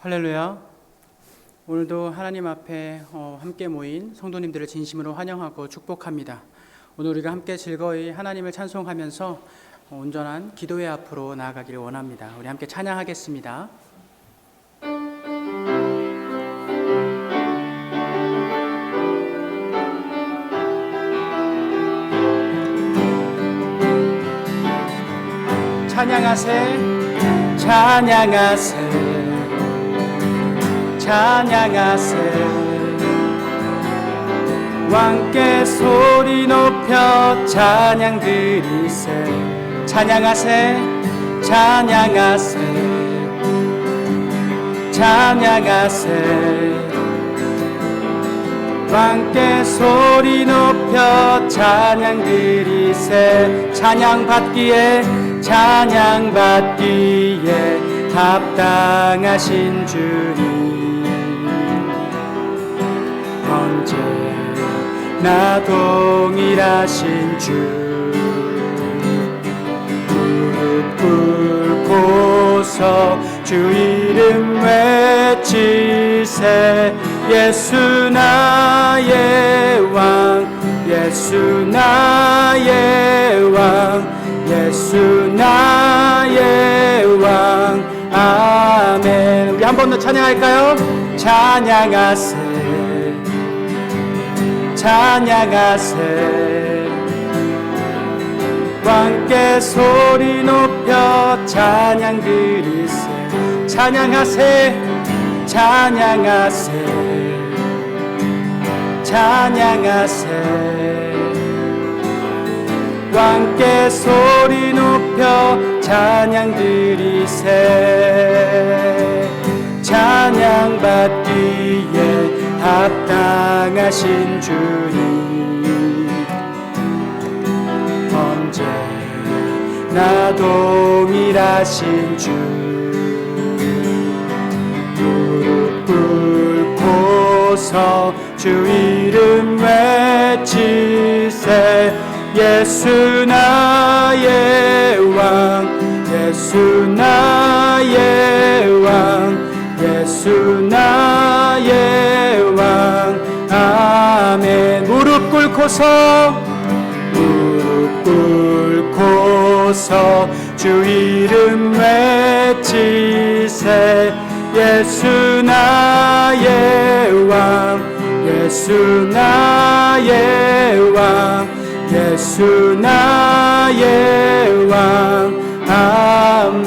할렐루야. 오늘도 하나님 앞에 함께 모인 성도님들을 진심으로 환영하고 축복합니다. 오늘 우리가 함께 즐거이 하나님을 찬송하면서 온전한 기도의 앞으로 나아가기를 원합니다. 우리 함께 찬양하겠습니다. 찬양하세, 찬양하세, 찬양하세. 왕께 소리 높여 찬양 드리세. 찬양하세, 찬양하세, 찬양하세. 왕께 소리 높여 찬양 드리세. 찬양 받기에, 찬양 받기에 합당하신 주님, 언제나 동일하신 주. 무릎 꿇고서 주 이름 외치세. 예수 나의 왕, 예수 나의 왕, 예수 나의 왕. 아멘. 우리 한 번 더 찬양할까요? 찬양하세, 찬양하세. 왕께 소리 높여 찬양 드리세. 찬양하세, 찬양하세, 찬양하세. 왕께 소리 높여 찬양 드리세. 찬양 받기에 합당하신 주님, 언제나 동일하신 주. 무릎 꿇고서 주 이름 외치세. 예수 나의 왕, 예수 나의 왕, 예수 나의 왕. 아멘. 무릎 꿇고서, 무릎 꿇고서 주 이름 외치세. 예수 나의 왕, 예수 나의 왕, 예수 나의 왕. 아멘.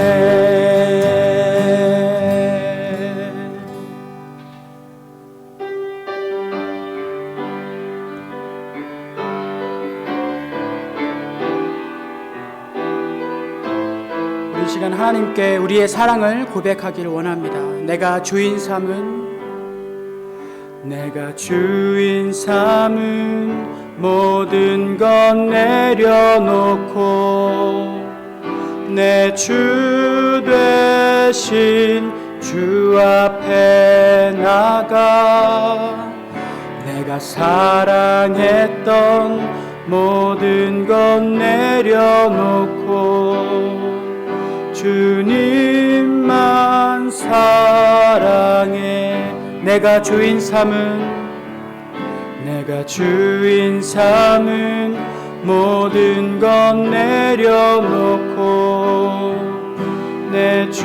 우리 시간 하나님께 우리의 사랑을 고백하기를 원합니다. 내가 주인 삼은, 내가 주인 삼은 모든 것 내려놓고 내 주 되신 주 앞에 나가. 내가 사랑했던 모든 것 내려놓고 주님만 사랑해. 내가 주인 삼은, 내가 주인 삼은 모든 것 내려놓고 내 주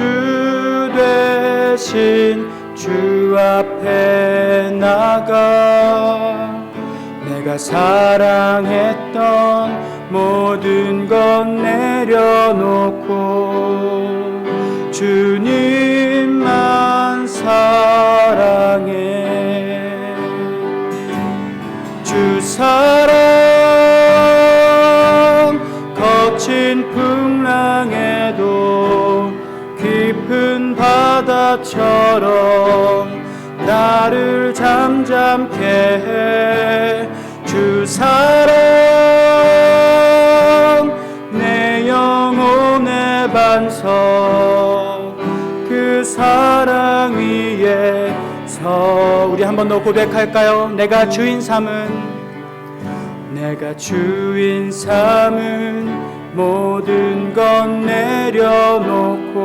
되신 주 앞에 나가. 내가 사랑했던 모든 것 내려놓고 주님만 사랑해. 주 사랑 거친 풍랑에도 깊은 바다처럼 나를 잠잠케 해. 주 사랑 내 영혼의 반석, 그 사랑 위에서. 우리 한 번 더 고백할까요? 내가 주인 삼은, 내가 주인 삼은 모든 것 내려놓고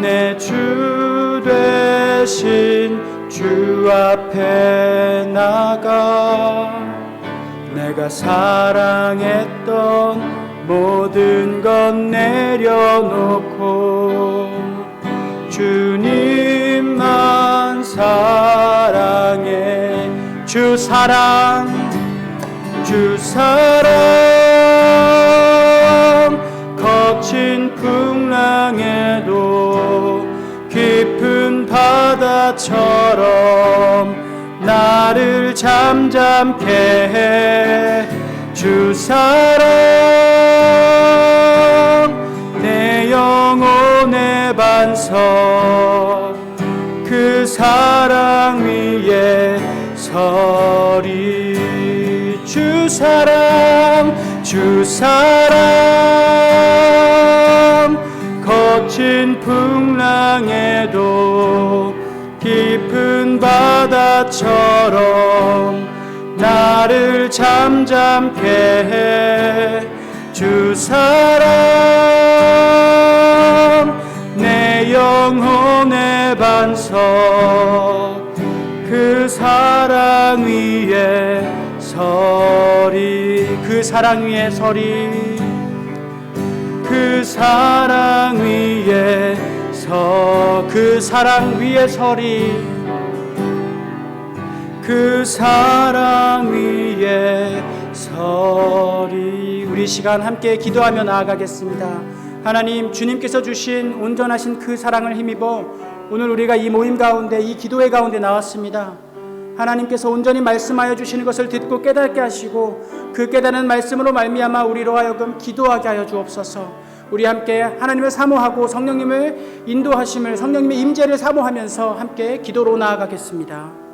내 주 되신 주 앞에 나가 내가 사랑했던 모든 것 내려놓고 주님만 사랑해. 주 사랑 거친 풍랑에도 깊은 바다처럼 나를 잠잠케 해. 주 사랑 내 영혼의 반석 그 사랑 위에 서리. 주 사랑 거친 풍랑에도 깊은 바다처럼 나를 잠잠케 해. 주 사랑 내 영혼의 반석 그 사랑 위에 서리. 그 사랑 위에 서리. 그 사랑 위에 그 사랑 위에 서리. 그 사랑 위에 서리. 우리 시간 함께 기도하며 나아가겠습니다. 하나님, 주님께서 주신 온전하신 그 사랑을 힘입어 오늘 우리가 이 모임 가운데, 이 기도회 가운데 나왔습니다. 하나님께서 온전히 말씀하여 주시는 것을 듣고 깨닫게 하시고 그 깨닫는 말씀으로 말미암아 우리로 하여금 기도하게 하여 주옵소서. 우리 함께 하나님을 사모하고 성령님을 인도하심을, 성령님의 임재를 사모하면서 함께 기도로 나아가겠습니다.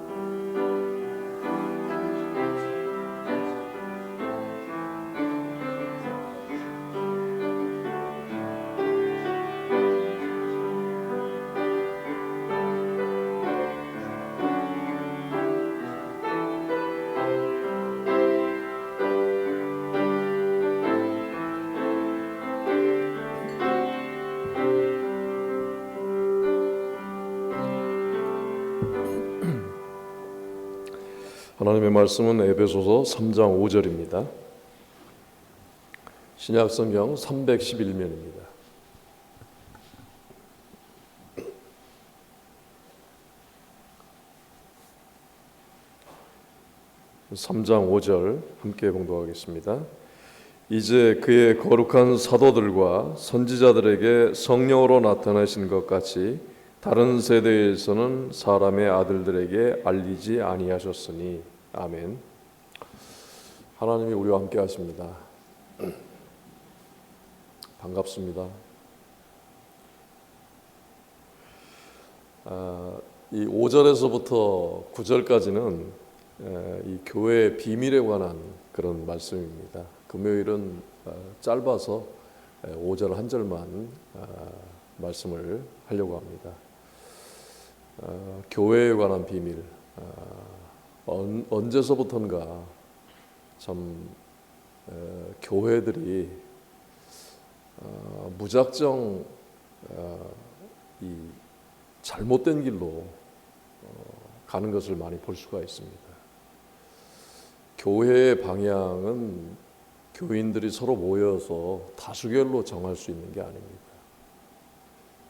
하나님의 말씀은 에베소서 3장 5절입니다. 신약성경 311면입니다. (3장 5절) 함께 봉독하겠습니다. 이제 그의 거룩한 사도들과 선지자들에게 성령으로 나타나신 것 같이 다른 세대에서는 사람의 아들들에게 알리지 아니하셨으니. 아멘. 하나님이 우리와 함께 하십니다. 반갑습니다. 이 5절에서부터 9절까지는 이 교회의 비밀에 관한 그런 말씀입니다. 금요일은 짧아서 5절 한 절만 말씀을 하려고 합니다. 교회에 관한 비밀. 언제서부턴가 참 교회들이 무작정 이 잘못된 길로 가는 것을 많이 볼 수가 있습니다. 교회의 방향은 교인들이 서로 모여서 다수결로 정할 수 있는 게 아닙니다.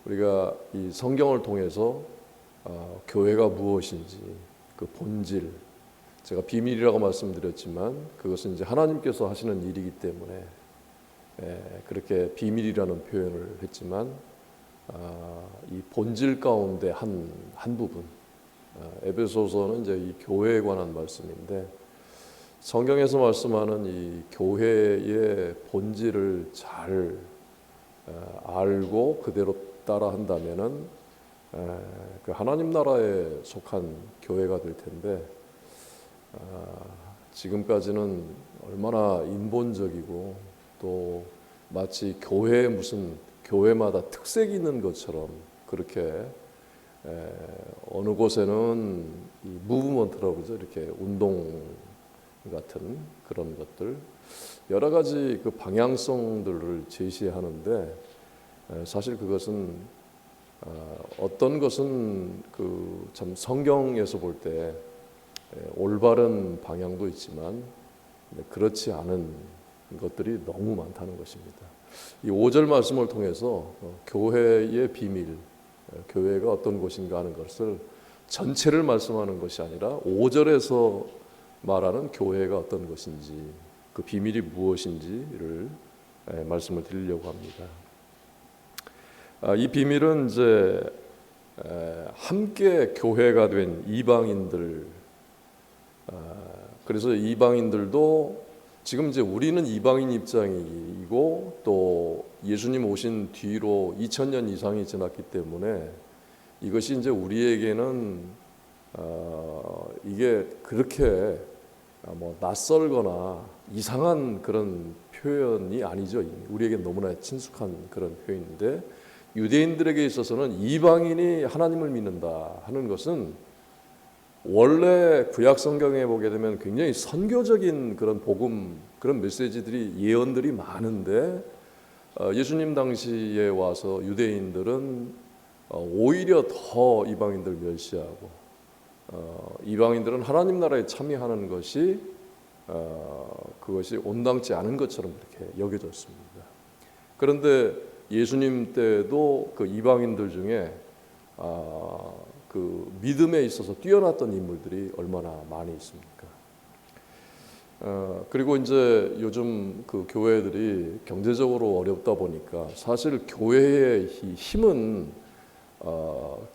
우리가 이 성경을 통해서 교회가 무엇인지 그 본질, 제가 비밀이라고 말씀드렸지만 그것은 이제 하나님께서 하시는 일이기 때문에 그렇게 비밀이라는 표현을 했지만 이 본질 가운데 한 부분, 에베소서는 이제 이 교회에 관한 말씀인데 성경에서 말씀하는 이 교회의 본질을 잘 알고 그대로 따라한다면은 그 하나님 나라에 속한 교회가 될 텐데 지금까지는 얼마나 인본적이고 또 마치 교회에 무슨 교회마다 특색이 있는 것처럼 그렇게 어느 곳에는 이 무브먼트라고 그러죠. 이렇게 운동 같은 그런 것들 여러 가지 그 방향성들을 제시하는데 사실 그것은 어떤 것은 그 참 성경에서 볼 때 올바른 방향도 있지만 그렇지 않은 것들이 너무 많다는 것입니다. 이 5절 말씀을 통해서 교회의 비밀, 교회가 어떤 곳인가 하는 것을 전체를 말씀하는 것이 아니라 5절에서 말하는 교회가 어떤 것인지, 그 비밀이 무엇인지를 말씀을 드리려고 합니다. 이 비밀은 이제 함께 교회가 된 이방인들, 그래서 이방인들도 지금 이제 우리는 이방인 입장이고 또 예수님 오신 뒤로 2000년 이상이 지났기 때문에 이것이 이제 우리에게는 이게 그렇게 뭐 낯설거나 이상한 그런 표현이 아니죠. 우리에게 너무나 친숙한 그런 표현인데, 유대인들에게 있어서는 이방인이 하나님을 믿는다 하는 것은 원래 구약 성경에 보게 되면 굉장히 선교적인 그런 복음, 그런 메시지들이, 예언들이 많은데 예수님 당시에 와서 유대인들은 오히려 더 이방인들 멸시하고 이방인들은 하나님 나라에 참여하는 것이 그것이 온당치 않은 것처럼 그렇게 여겨졌습니다. 그런데 예수님 때도 그 이방인들 중에 그 믿음에 있어서 뛰어났던 인물들이 얼마나 많이 있습니까? 그리고 이제 요즘 그 교회들이 경제적으로 어렵다 보니까 사실 교회의 힘은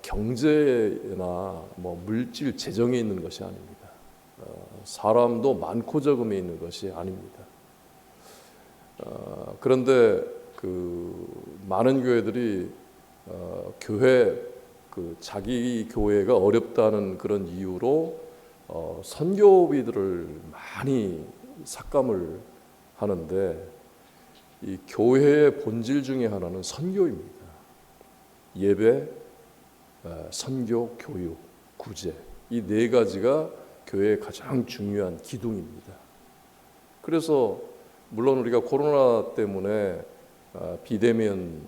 경제나 뭐 물질 재정에 있는 것이 아닙니다. 사람도 많고 적음에 있는 것이 아닙니다. 그런데 그 많은 교회들이 교회 그 자기 교회가 어렵다는 그런 이유로 선교비들을 많이 삭감을 하는데, 이 교회의 본질 중에 하나는 선교입니다. 예배, 선교, 교육, 구제, 이 네 가지가 교회의 가장 중요한 기둥입니다. 그래서 물론 우리가 코로나 때문에 비대면으로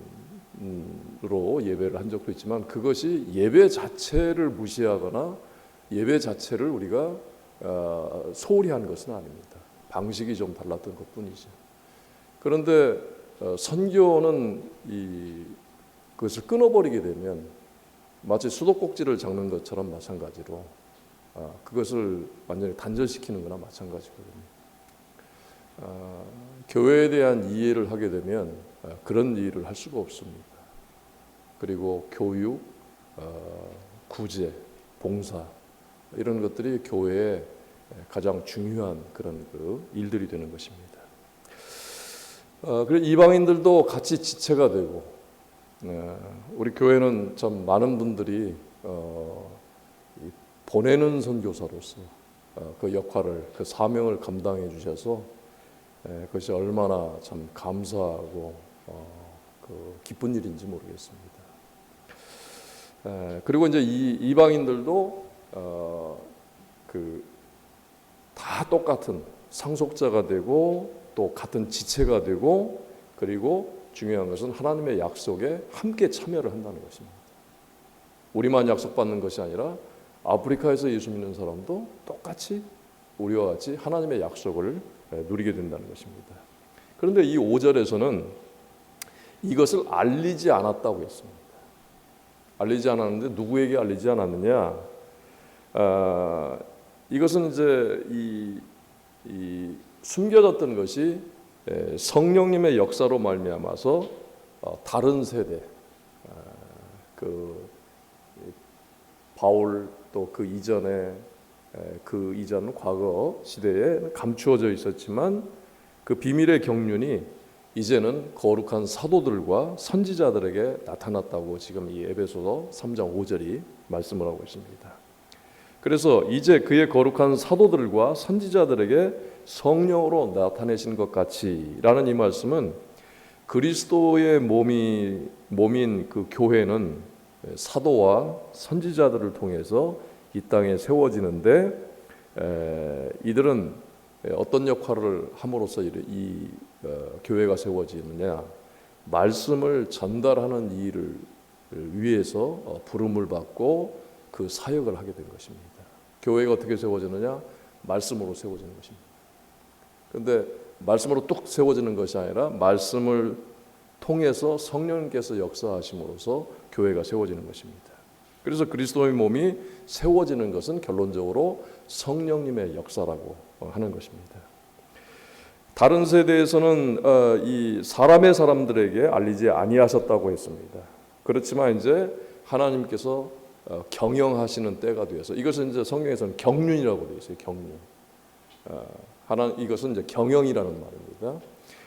예배를 한 적도 있지만 그것이 예배 자체를 무시하거나 예배 자체를 우리가 소홀히 한 것은 아닙니다. 방식이 좀 달랐던 것뿐이죠. 그런데 선교는 그것을 끊어버리게 되면 마치 수도꼭지를 잡는 것처럼 마찬가지로 그것을 완전히 단절시키는 거나 마찬가지거든요. 교회에 대한 이해를 하게 되면 그런 일을 할 수가 없습니다. 그리고 교육, 구제, 봉사 이런 것들이 교회의 가장 중요한 그런 그 일들이 되는 것입니다. 그리고 이방인들도 같이 지체가 되고, 우리 교회는 참 많은 분들이 보내는 선교사로서 그 역할을, 그 사명을 감당해 주셔서 그것이 얼마나 참 감사하고 그 기쁜 일인지 모르겠습니다. 그리고 이제 이 이방인들도 그 다 똑같은 상속자가 되고 또 같은 지체가 되고, 그리고 중요한 것은 하나님의 약속에 함께 참여를 한다는 것입니다. 우리만 약속받는 것이 아니라 아프리카에서 예수 믿는 사람도 똑같이 우리와 같이 하나님의 약속을 누리게 된다는 것입니다. 그런데 이 5절에서는 이것을 알리지 않았다고 했습니다. 알리지 않았는데 누구에게 알리지 않았느냐? 이것은 이제 이 숨겨졌던 것이 성령님의 역사로 말미암아서 다른 세대, 그 바울 또 그 이전에 그 이전 과거 시대에 감추어져 있었지만 그 비밀의 경륜이 이제는 거룩한 사도들과 선지자들에게 나타났다고 지금 이 에베소서 3장 5절이 말씀을 하고 있습니다. 그래서 이제 그의 거룩한 사도들과 선지자들에게 성령으로 나타내신 것 같이라는 이 말씀은 그리스도의 몸인 그 교회는 사도와 선지자들을 통해서 이 땅에 세워지는데, 이들은 어떤 역할을 함으로써 교회가 세워지느냐? 말씀을 전달하는 일을 위해서 부름을 받고 그 사역을 하게 된 것입니다. 교회가 어떻게 세워지느냐? 말씀으로 세워지는 것입니다. 그런데 말씀으로 뚝 세워지는 것이 아니라 말씀을 통해서 성령님께서 역사하심으로써 교회가 세워지는 것입니다. 그래서 그리스도의 몸이 세워지는 것은 결론적으로 성령님의 역사라고 하는 것입니다. 다른 세대에서는 이 사람들에게 알리지 아니하셨다고 했습니다. 그렇지만 이제 하나님께서 경영하시는 때가 되어서, 이것은 이제 성경에서는 경륜이라고 되어 있어요. 경륜. 이것은 이제 경영이라는 말입니다.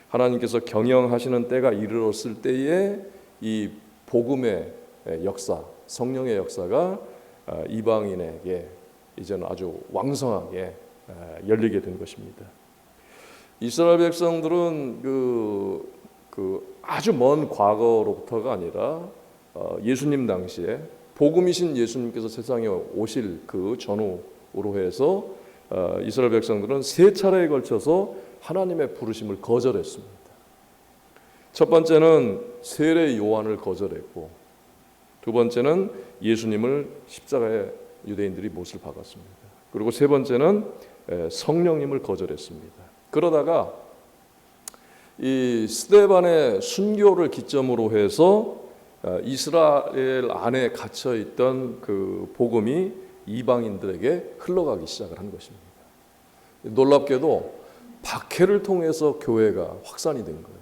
하나님께서 경영하시는 때가 이르렀을 때에 이 복음의 역사, 성령의 역사가 이방인에게 이제는 아주 왕성하게 열리게 된 것입니다. 이스라엘 백성들은 그 아주 먼 과거로부터가 아니라 예수님 당시에 복음이신 예수님께서 세상에 오실 그 전후로 해서 이스라엘 백성들은 세 차례에 걸쳐서 하나님의 부르심을 거절했습니다. 첫 번째는 세례 요한을 거절했고, 두 번째는 예수님을 십자가에 유대인들이 못을 박았습니다. 그리고 세 번째는 성령님을 거절했습니다. 그러다가 이 스데반의 순교를 기점으로 해서 이스라엘 안에 갇혀 있던 그 복음이 이방인들에게 흘러가기 시작을 한 것입니다. 놀랍게도 박해를 통해서 교회가 확산이 된 거예요.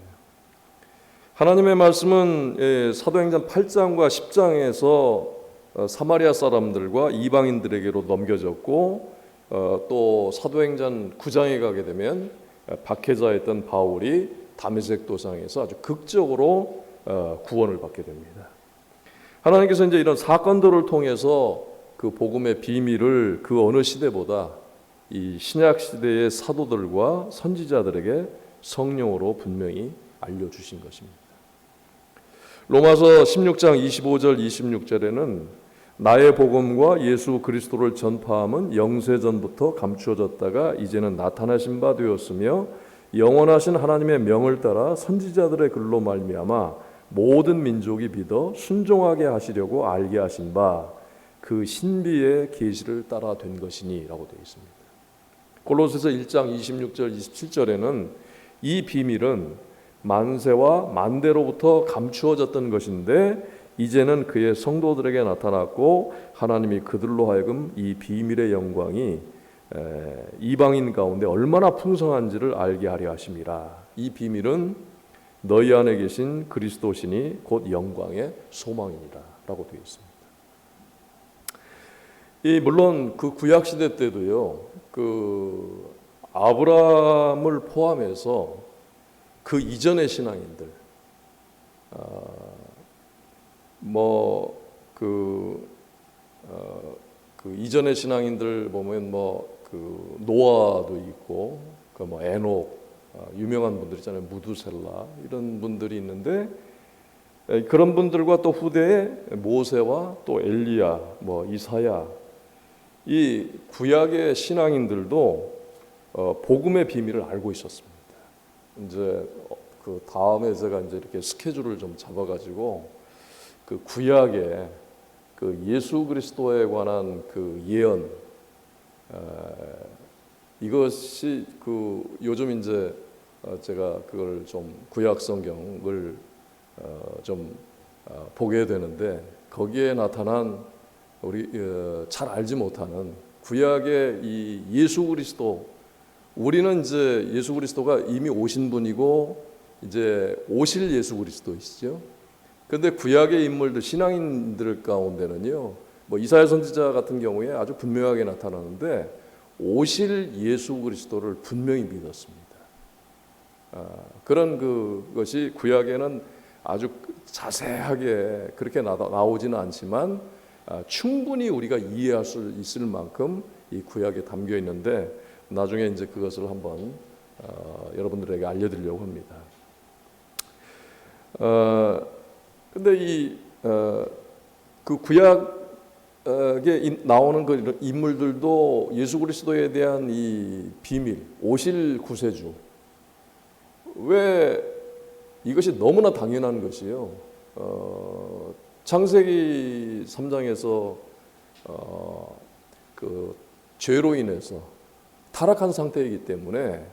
하나님의 말씀은 사도행전 8장과 10장에서 사마리아 사람들과 이방인들에게로 넘겨졌고, 또 사도행전 9장에 가게 되면 박해자였던 바울이 다메섹 도상에서 아주 극적으로 구원을 받게 됩니다. 하나님께서 이제 이런 사건들을 통해서 그 복음의 비밀을 그 어느 시대보다 이 신약 시대의 사도들과 선지자들에게 성령으로 분명히 알려주신 것입니다. 로마서 16장 25절 26절에는 나의 복음과 예수 그리스도를 전파함은 영세전부터 감추어졌다가 이제는 나타나신 바 되었으며 영원하신 하나님의 명을 따라 선지자들의 글로 말미암아 모든 민족이 믿어 순종하게 하시려고 알게 하신 바 그 신비의 계시를 따라 된 것이니 라고 되어 있습니다. 골로새서 1장 26절 27절에는 이 비밀은 만세와 만대로부터 감추어졌던 것인데 이제는 그의 성도들에게 나타났고 하나님이 그들로 하여금 이 비밀의 영광이 이방인 가운데 얼마나 풍성한지를 알게 하려 하심이라. 이 비밀은 너희 안에 계신 그리스도시니 곧 영광의 소망이니라 라고 되어 있습니다. 물론 그 구약 시대 때도요, 그 아브라함을 포함해서 그 이전의 신앙인들, 그 이전의 신앙인들 보면 그 노아도 있고, 그 에녹, 유명한 분들 있잖아요, 무두셀라 이런 분들이 있는데, 그런 분들과 또 후대에 모세와 또 엘리야, 이사야, 이 구약의 신앙인들도 복음의 비밀을 알고 있었습니다. 이제 그 다음에 제가 이제 이렇게 스케줄을 좀 잡아가지고 그 구약의 그 예수 그리스도에 관한 그 예언, 이것이 그 요즘 이제 제가 그걸 좀 구약 성경을 좀 보게 되는데, 거기에 나타난 우리 잘 알지 못하는 구약의 이 예수 그리스도, 우리는 이제 예수 그리스도가 이미 오신 분이고 이제 오실 예수 그리스도이시죠. 그런데 구약의 인물들, 신앙인들 가운데는요, 이사야 선지자 같은 경우에 아주 분명하게 나타나는데 오실 예수 그리스도를 분명히 믿었습니다. 그런 그것이 구약에는 아주 자세하게 그렇게 나오지는 않지만 충분히 우리가 이해할 수 있을 만큼 이 구약에 담겨 있는데, 나중에 이제 그것을 한번 여러분들에게 알려드리려고 합니다. 근데 그 구약에 나오는 그 인물들도 예수 그리스도에 대한 이 비밀, 오실 구세주, 왜 이것이 너무나 당연한 것이요. 창세기 3장에서 그 죄로 인해서 타락한 상태이기 때문에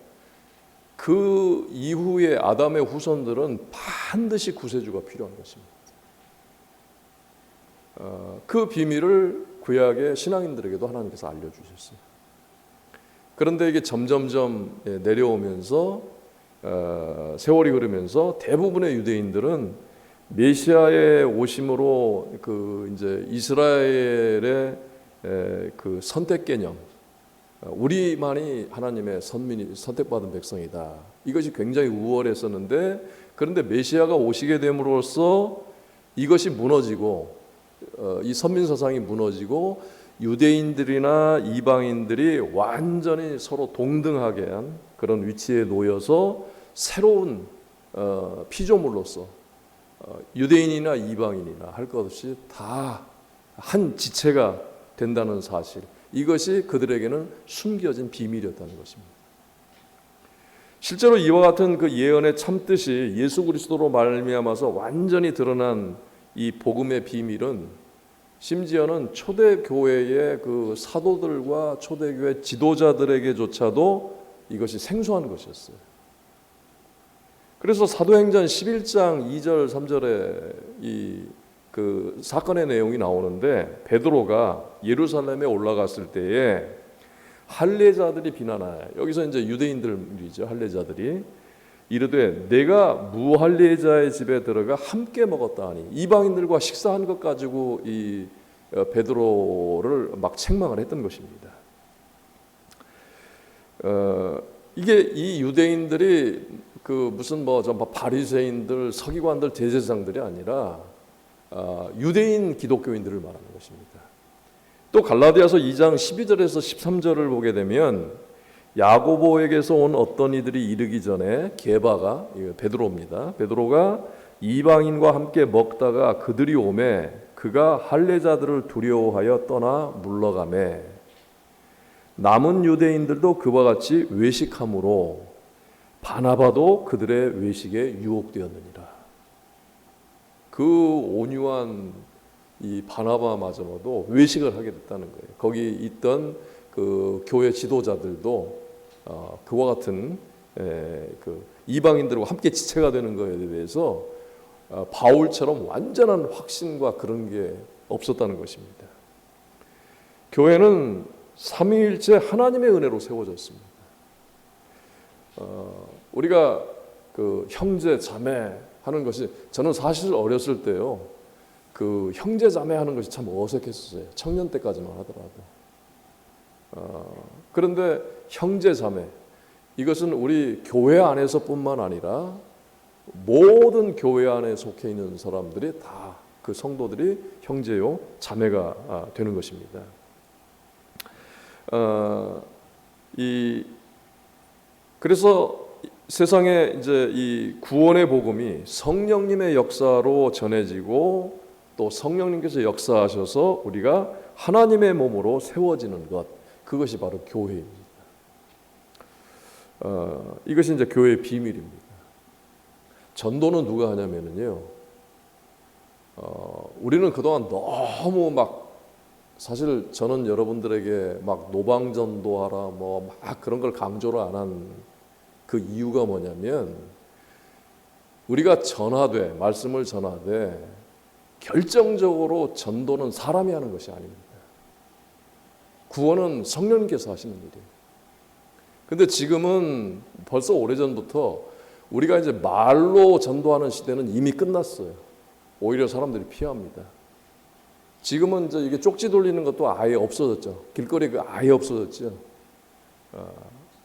그 이후에 아담의 후손들은 반드시 구세주가 필요한 것입니다. 그 비밀을 구약의 신앙인들에게도 하나님께서 알려주셨어요. 그런데 이게 점점점 내려오면서 세월이 흐르면서 대부분의 유대인들은 메시아의 오심으로 그 이제 이스라엘의 그 선택 개념, 우리만이 하나님의 선택받은 백성이다. 이것이 굉장히 우월했었는데, 그런데 메시아가 오시게 됨으로써 이것이 무너지고 이 선민사상이 무너지고 유대인들이나 이방인들이 완전히 서로 동등하게 한 그런 위치에 놓여서 새로운 피조물로서 유대인이나 이방인이나 할 것 없이 다 한 지체가 된다는 사실, 이것이 그들에게는 숨겨진 비밀이었다는 것입니다. 실제로 이와 같은 그 예언의 참뜻이 예수 그리스도로 말미암아서 완전히 드러난 이 복음의 비밀은 심지어는 초대교회의 그 사도들과 초대교회 지도자들에게조차도 이것이 생소한 것이었어요. 그래서 사도행전 11장 2절 3절에 이 그 사건의 내용이 나오는데, 베드로가 예루살렘에 올라갔을 때에 할례자들이 비난하여, 여기서 이제 유대인들이죠, 할례자들이 이르되 내가 무할례자의 집에 들어가 함께 먹었다 하니, 이방인들과 식사한 것 가지고 이 베드로를 막 책망을 했던 것입니다. 이게 이 유대인들이 그 무슨 뭐 바리새인들, 서기관들, 대제사장들이 아니라 유대인 기독교인들을 말하는 것입니다. 또 갈라디아서 2장 12절에서 13절을 보게 되면 야고보에게서 온 어떤 이들이 이르기 전에 게바가, 베드로입니다. 베드로가 이방인과 함께 먹다가 그들이 오매 그가 할례자들을 두려워하여 떠나 물러가매 남은 유대인들도 그와 같이 외식함으로 바나바도 그들의 외식에 유혹되었느니라. 그 온유한 이 바나바마저도 외식을 하게 됐다는 거예요. 거기 있던 그 교회 지도자들도 그와 같은 그 이방인들과 함께 지체가 되는 것에 대해서 바울처럼 완전한 확신과 그런 게 없었다는 것입니다. 교회는 삼위일체 하나님의 은혜로 세워졌습니다. 우리가 그 형제 자매 하는 것이, 저는 사실 어렸을 때요, 그 형제 자매 하는 것이 참 어색했었어요. 청년 때까지만 하더라도. 그런데 형제 자매, 이것은 우리 교회 안에서뿐만 아니라 모든 교회 안에 속해 있는 사람들이 다, 그 성도들이 형제요 자매가 되는 것입니다. 그래서 세상에 이제 이 구원의 복음이 성령님의 역사로 전해지고 또 성령님께서 역사하셔서 우리가 하나님의 몸으로 세워지는 것, 그것이 바로 교회입니다. 이것이 이제 교회의 비밀입니다. 전도는 누가 하냐면요, 우리는 그동안 너무 막, 사실 저는 여러분들에게 막 노방전도하라 뭐 막 그런 걸 강조를 안 한 그 이유가 뭐냐면, 우리가 전하되, 말씀을 전하되 결정적으로 전도는 사람이 하는 것이 아닙니다. 구원은 성령님께서 하시는 일이에요. 근데 지금은 벌써 오래전부터 우리가 이제 말로 전도하는 시대는 이미 끝났어요. 오히려 사람들이 피합니다. 지금은 이제 이게 쪽지 돌리는 것도 아예 없어졌죠. 길거리가 아예 없어졌죠.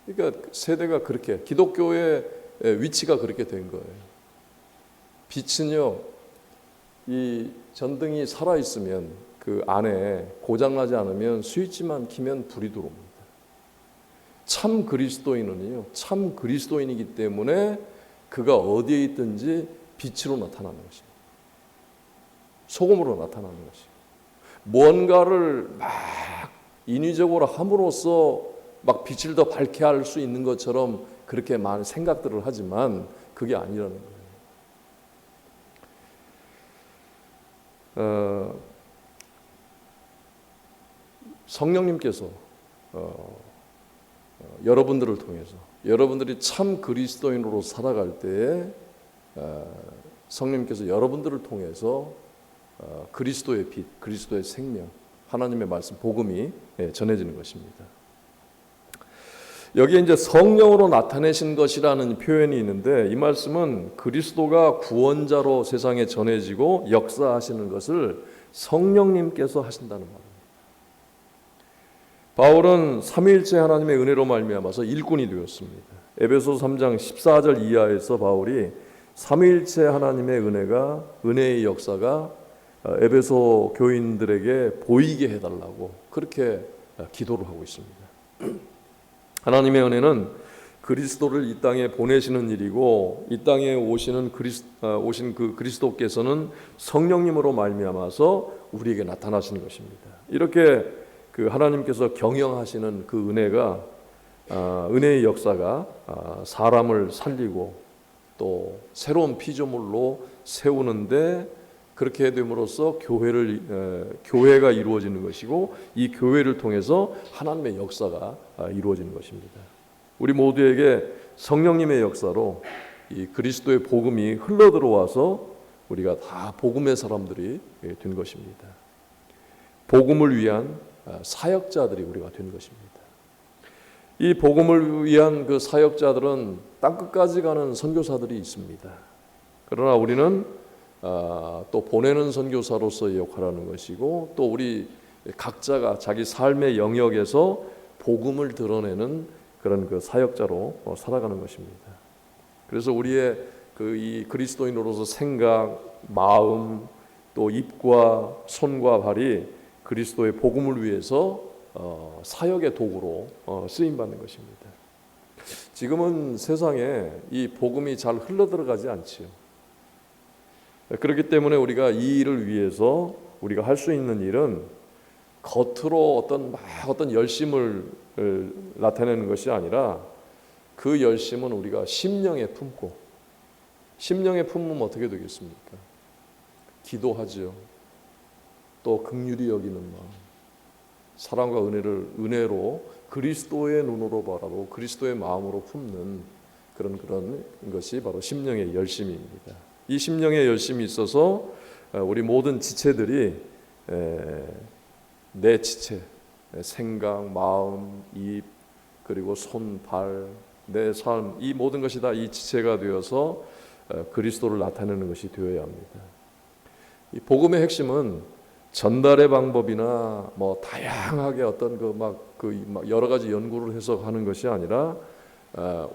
그러니까 세대가 그렇게, 기독교의 위치가 그렇게 된 거예요. 빛은요, 이 전등이 살아 있으면 그 안에 고장나지 않으면 스위치만 키면 불이 들어옵니다. 참 그리스도인은요, 참 그리스도인이기 때문에 그가 어디에 있든지 빛으로 나타나는 것입니다. 소금으로 나타나는 것입니다. 뭔가를 막 인위적으로 함으로써 막 빛을 더 밝게 할 수 있는 것처럼 그렇게 많은 생각들을 하지만 그게 아니라는 거예요. 성령님께서 여러분들을 통해서 여러분들이 참 그리스도인으로 살아갈 때에 성령님께서 여러분들을 통해서 그리스도의 빛, 그리스도의 생명, 하나님의 말씀, 복음이 전해지는 것입니다. 여기에 이제 성령으로 나타내신 것이라는 표현이 있는데 이 말씀은 그리스도가 구원자로 세상에 전해지고 역사하시는 것을 성령님께서 하신다는 말입니다. 바울은 삼위일체 하나님의 은혜로 말미암아서 일꾼이 되었습니다. 에베소 3장 14절 이하에서 바울이 삼위일체 하나님의 은혜의 역사가 에베소 교인들에게 보이게 해달라고 그렇게 기도를 하고 있습니다. 하나님의 은혜는 그리스도를 이 땅에 보내시는 일이고 이 땅에 오신 그 그리스도께서는 성령님으로 말미암아서 우리에게 나타나시는 것입니다. 이렇게 그 하나님께서 경영하시는 그 은혜가 은혜의 역사가 사람을 살리고 또 새로운 피조물로 세우는데 그렇게 됨으로써 교회가 이루어지는 것이고 이 교회를 통해서 하나님의 역사가 이루어지는 것입니다. 우리 모두에게 성령님의 역사로 이 그리스도의 복음이 흘러 들어와서 우리가 다 복음의 사람들이 된 것입니다. 복음을 위한 사역자들이 우리가 된 것입니다. 이 복음을 위한 그 사역자들은 땅끝까지 가는 선교사들이 있습니다. 그러나 우리는 또 보내는 선교사로서의 역할을 하는 것이고 또 우리 각자가 자기 삶의 영역에서 복음을 드러내는 그런 그 사역자로 살아가는 것입니다. 그래서 우리의 이 그리스도인으로서 생각, 마음, 또 입과 손과 발이 그리스도의 복음을 위해서 사역의 도구로 쓰임 받는 것입니다. 지금은 세상에 이 복음이 잘 흘러 들어가지 않지요. 그렇기 때문에 우리가 이 일을 위해서 우리가 할 수 있는 일은 겉으로 어떤 열심을 나타내는 것이 아니라 그 열심은 우리가 심령에 품고 심령에 품으면 어떻게 되겠습니까? 기도하죠. 또 긍휼히 여기는 마음, 사랑과 은혜로 그리스도의 눈으로 바라보고 그리스도의 마음으로 품는 그런 것이 바로 심령의 열심입니다. 이 심령의 열심이 있어서 우리 모든 지체들이 내 지체, 생각, 마음, 입, 그리고 손, 발, 내 삶, 이 모든 것이 다 이 지체가 되어서 그리스도를 나타내는 것이 되어야 합니다. 이 복음의 핵심은 전달의 방법이나 다양하게 어떤 여러 가지 연구를 해서 하는 것이 아니라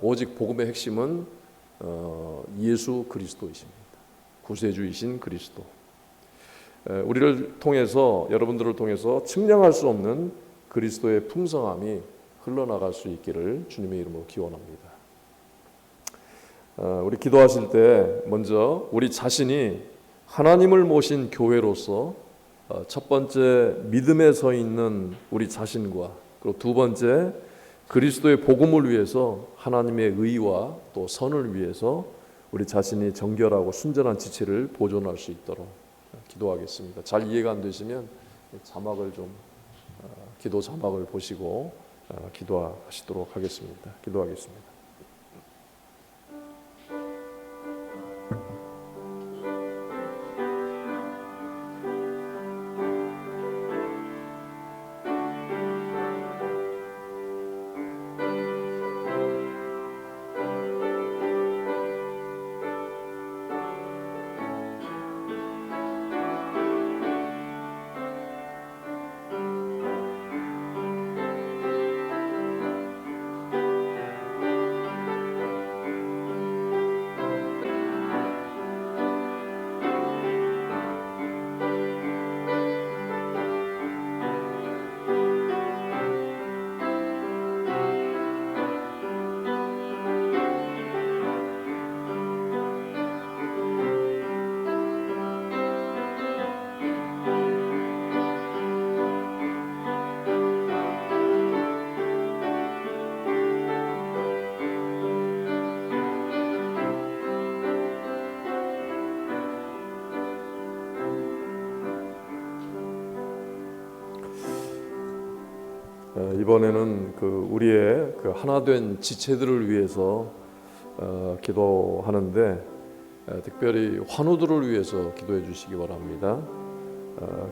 오직 복음의 핵심은 예수 그리스도이십니다. 구세주이신 그리스도. 우리를 통해서 여러분들을 통해서 측량할 수 없는 그리스도의 풍성함이 흘러나갈 수 있기를 주님의 이름으로 기원합니다. 우리 기도하실 때 먼저 우리 자신이 하나님을 모신 교회로서 첫 번째 믿음에 서 있는 우리 자신과 그리고 두 번째 그리스도의 복음을 위해서 하나님의 의와 또 선을 위해서 우리 자신이 정결하고 순전한 지체를 보존할 수 있도록 기도하겠습니다. 잘 이해가 안 되시면 자막을 기도 자막을 보시고 기도하시도록 하겠습니다. 기도하겠습니다. 이번에는 그 우리의 그 하나된 지체들을 위해서 기도하는데 특별히 환우들을 위해서 기도해 주시기 바랍니다.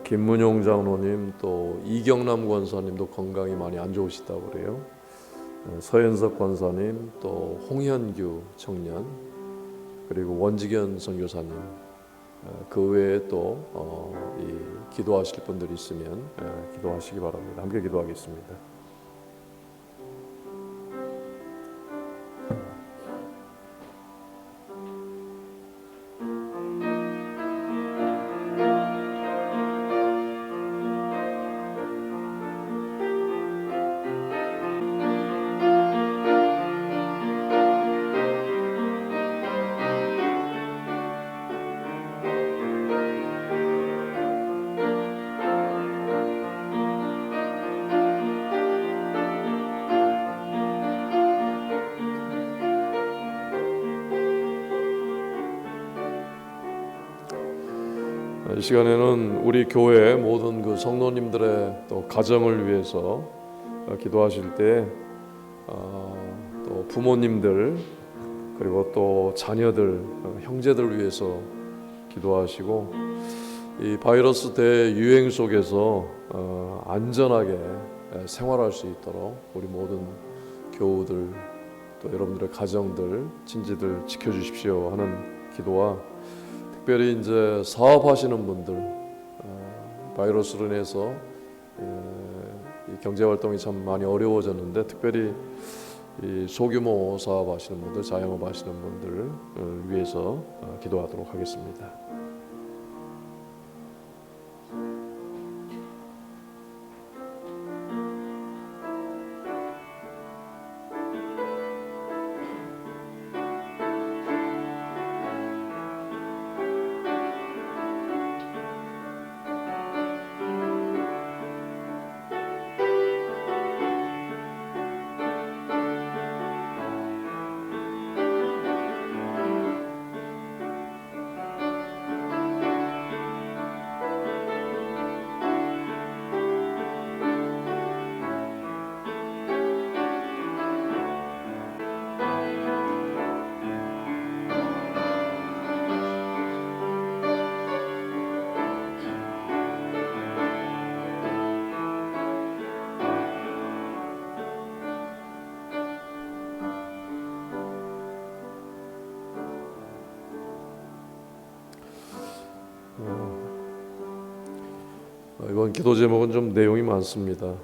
김문용 장로님 또 이경남 권사님도 건강이 많이 안 좋으시다고 그래요. 서현석 권사님 또 홍현규 청년 그리고 원지견 선교사님 그 외에 또 기도하실 분들이 있으면 기도하시기 바랍니다. 함께 기도하겠습니다. 이 시간에는 우리 교회 모든 그 성도님들의 또 가정을 위해서 기도하실 때 또 부모님들 그리고 또 자녀들 형제들 위해서 기도하시고 이 바이러스 대유행 속에서 안전하게 생활할 수 있도록 우리 모든 교우들 또 여러분들의 가정들 친지들 지켜주십시오 하는 기도와 특별히 이제 사업하시는 분들 바이러스로 인해서 이 경제 활동이 참 많이 어려워졌는데 특별히 이 소규모 사업하시는 분들, 자영업 하시는 분들을 위해서 기도하도록 하겠습니다. 이번 기도 제목은 좀 내용이 많습니다.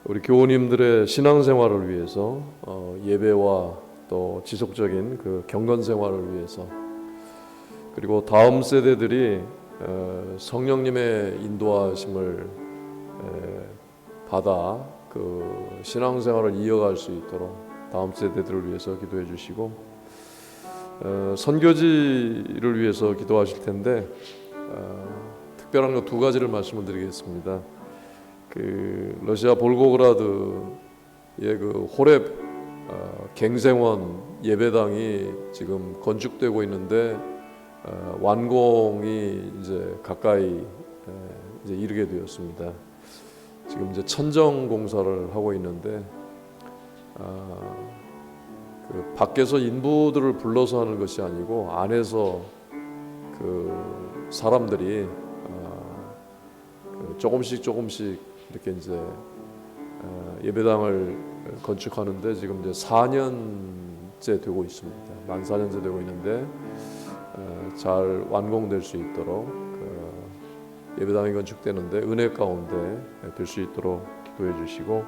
우리 교우님들의 신앙생활을 위해서 예배와 또 지속적인 그 경건 생활을 위해서 그리고 다음 세대들이 성령님의 인도하심을 받아 그 신앙생활을 이어갈 수 있도록 다음 세대들을 위해서 기도해 주시고 선교지를 위해서 기도하실 텐데 특별한 거 두 가지를 말씀을 드리겠습니다. 그 러시아 볼고그라드의 그 호렙 갱생원 예배당이 지금 건축되고 있는데 완공이 이제 가까이 이제 이르게 되었습니다. 지금 이제 천정 공사를 하고 있는데 그 밖에서 인부들을 불러서 하는 것이 아니고 안에서 그 사람들이 조금씩 이렇게 이제 예배당을 건축하는데 지금 이제 4년째 되고 있습니다. 만 4년째 되고 있는데 잘 완공될 수 있도록 예배당이 건축되는데 은혜 가운데 될 수 있도록 기도해 주시고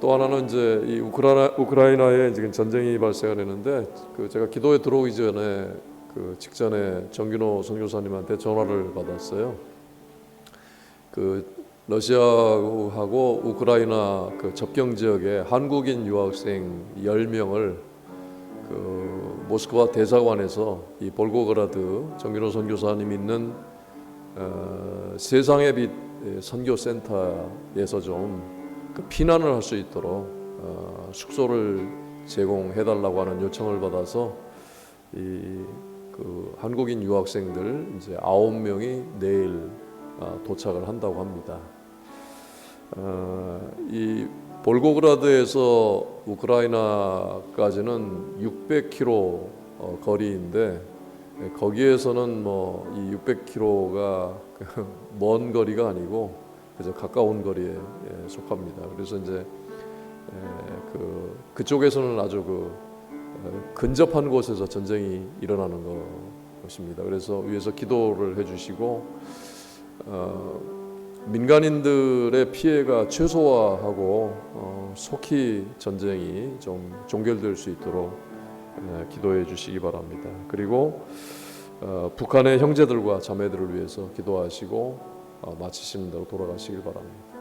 또 하나는 이제 이 우크라이나에 지금 전쟁이 발생을 했는데 그 제가 기도에 들어오기 전에 그 직전에 정균호 선교사님한테 전화를 받았어요. 그 러시아하고 우크라이나 그 접경 지역에 한국인 유학생 10명을 그 모스크바 대사관에서 이 볼고그라드 정균호 선교사님 있는 세상의 빛 선교센터에서 좀 그 피난을 할 수 있도록 숙소를 제공해 달라고 하는 요청을 받아서 이 그 한국인 유학생들 이제 9명이 내일 도착을 한다고 합니다. 이 볼고그라드에서 우크라이나까지는 600km 거리인데 거기에서는 뭐 이 600km가 먼 거리가 아니고 그저 가까운 거리에 속합니다. 그래서 이제 그쪽에서는 아주 근접한 곳에서 전쟁이 일어나는 것입니다. 그래서 위에서 기도를 해주시고 민간인들의 피해가 최소화하고 속히 전쟁이 좀 종결될 수 있도록 기도해 주시기 바랍니다. 그리고 북한의 형제들과 자매들을 위해서 기도하시고 마치시는 대로 돌아가시길 바랍니다.